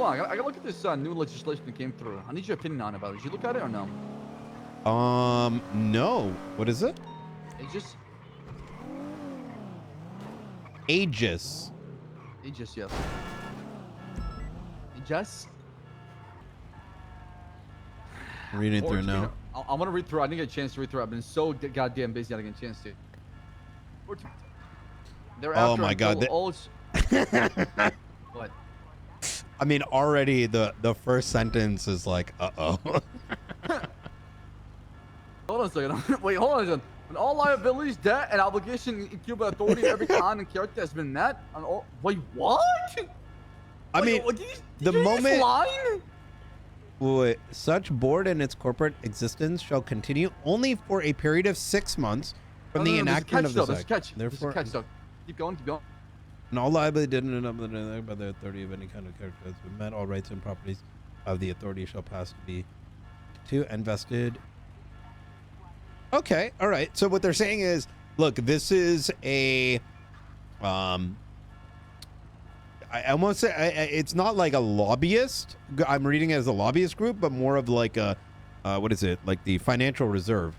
on. I gotta look at this new legislation that came through. I need your opinion on it. Did you look at it or no? No. What is it? Aegis. Aegis. Aegis, yes. Aegis. I'm reading through now. I'm gonna read through. I didn't get a chance to read through. I've been so goddamn busy. I didn't get a chance to. Oh my god. What? I mean, already the first sentence is like, uh-oh. Hold on a second. Wait, hold on a second. When all liabilities, debt, and obligation in Cuba authority of every kind and character has been met, on all... Wait, what? I mean, the moment... Line? Wait, such board and its corporate existence shall continue only for a period of 6 months from the enactment of this act. Therefore, keep going, keep going. And all liability didn't by the authority of any kind of character has been met, all rights and properties of the authority shall pass to be invested. Okay, all right. So what they're saying is, look, this is a I almost say it's not like a lobbyist. I'm reading it as a lobbyist group, but more of like a what is it? Like the financial reserve.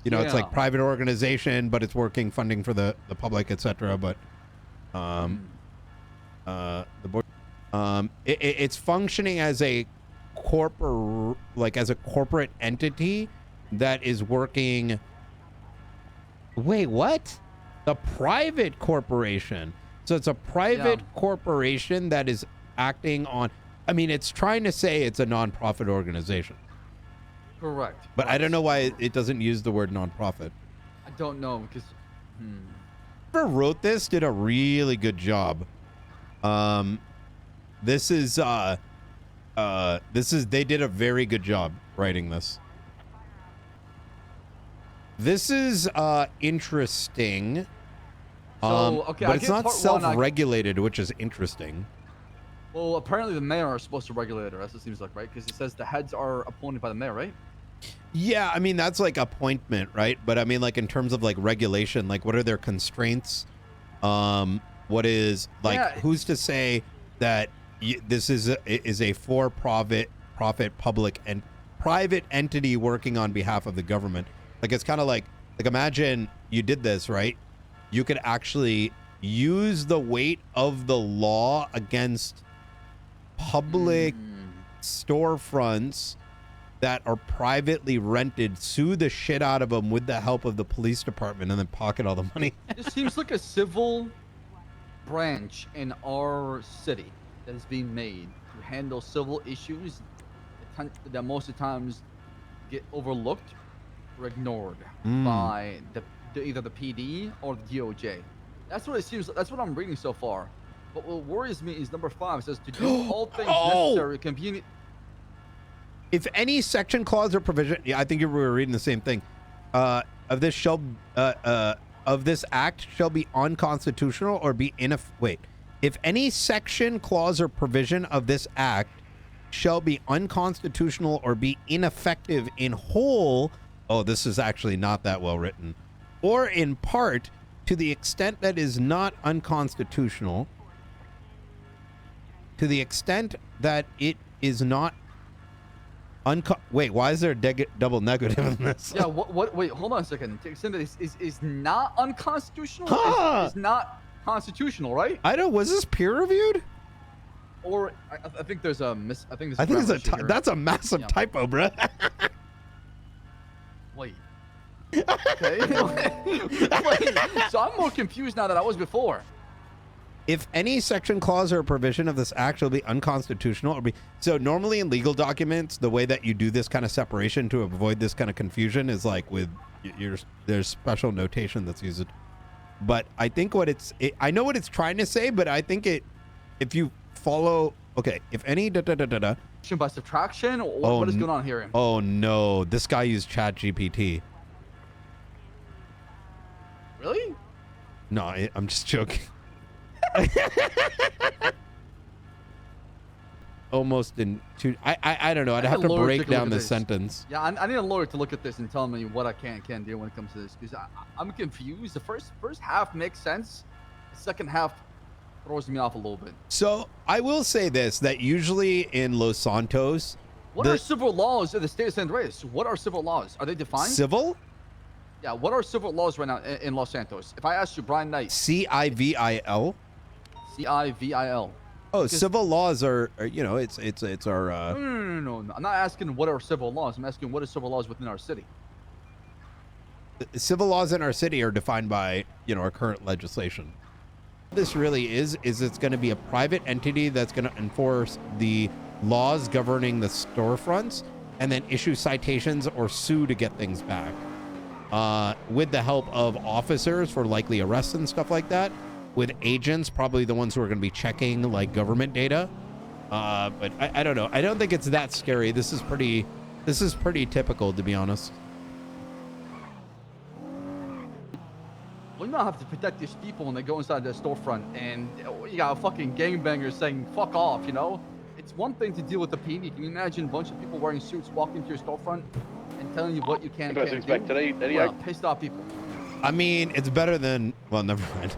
You know, it's like private organization, but it's working funding for the public, etc. But the board, it's functioning as a corporate entity that is working. Wait, what? The private corporation. So it's a private corporation that is acting on. I mean, it's trying to say it's a nonprofit organization. Correct. But I don't know why it doesn't use the word nonprofit. I don't know because whoever wrote this did a really good job. This is they did a very good job writing this. This is interesting. So, but it's not self-regulated, which is interesting. Well, apparently the mayor is supposed to regulate it, as it seems like, right? Because it says the heads are appointed by the mayor, right? Yeah, I mean, that's like appointment, right? But I mean, like in terms of like regulation, like what are their constraints? What is like, who's to say that this is a for-profit public and private entity working on behalf of the government? Like, it's kind of like imagine you did this, right? You could actually use the weight of the law against public storefronts that are privately rented, sue the shit out of them with the help of the police department, and then pocket all the money. This seems like a civil branch in our city that is being made to handle civil issues that most of the times get overlooked or ignored by either the PD or the DOJ. That's what it seems. That's what I'm reading so far. But what worries me is number 5 says to do all things necessary, convenient. If any section, clause, or provision, I think you were reading the same thing. Of this act shall be unconstitutional or be if any section, clause, or provision of this act shall be unconstitutional or be ineffective in whole. Oh, this is actually not that well written. Or in part, to the extent that is not unconstitutional, to the extent that it is not wait, why is there a double negative in this? Yeah, wait, hold on a second. To the extent that is not unconstitutional, is not constitutional, right? I don't, was this peer reviewed? Or I think there's a that's a massive typo, bro. Wait. Okay. Wait. So I'm more confused now than I was before. If any section, clause, or provision of this act shall be unconstitutional or be so normally in legal documents, the way that you do this kind of separation to avoid this kind of confusion is like with there's special notation that's used. But I think I know what it's trying to say, but I think if you follow, okay, if any by subtraction, or what is going on here? Oh no, this guy used ChatGPT. Really? No, I'm just joking. Almost in two. I don't know. I'd have to break down the sentence. Yeah, I need a lawyer to look at this and tell me what I can and can't do when it comes to this, because I'm confused. The first half makes sense. The second half throws me off a little bit. So I will say this, that usually in Los Santos, what are civil laws in the state of San Andreas? What are civil laws? Are they defined? Civil? Yeah, what are civil laws right now in Los Santos? If I asked you, Brian Knight. CIVIL? CIVIL. Oh, civil laws are you know, it's our No. I'm not asking what are civil laws. I'm asking what are civil laws within our city. Civil laws in our city are defined by, you know, our current legislation. This really is it's going to be a private entity that's going to enforce the laws governing the storefronts and then issue citations or sue to get things back. With the help of officers for likely arrests and stuff like that, with agents, probably the ones who are going to be checking like government data. But I don't know. I don't think it's that scary. This is pretty typical, to be honest. Well, you don't have to protect these people when they go inside their storefront and you got a fucking gangbanger saying fuck off, you know? It's one thing to deal with the PD. Can you imagine a bunch of people wearing suits walking into your storefront and telling you what you can and can't do? Pissed off people. I mean, it's better than, well, never mind.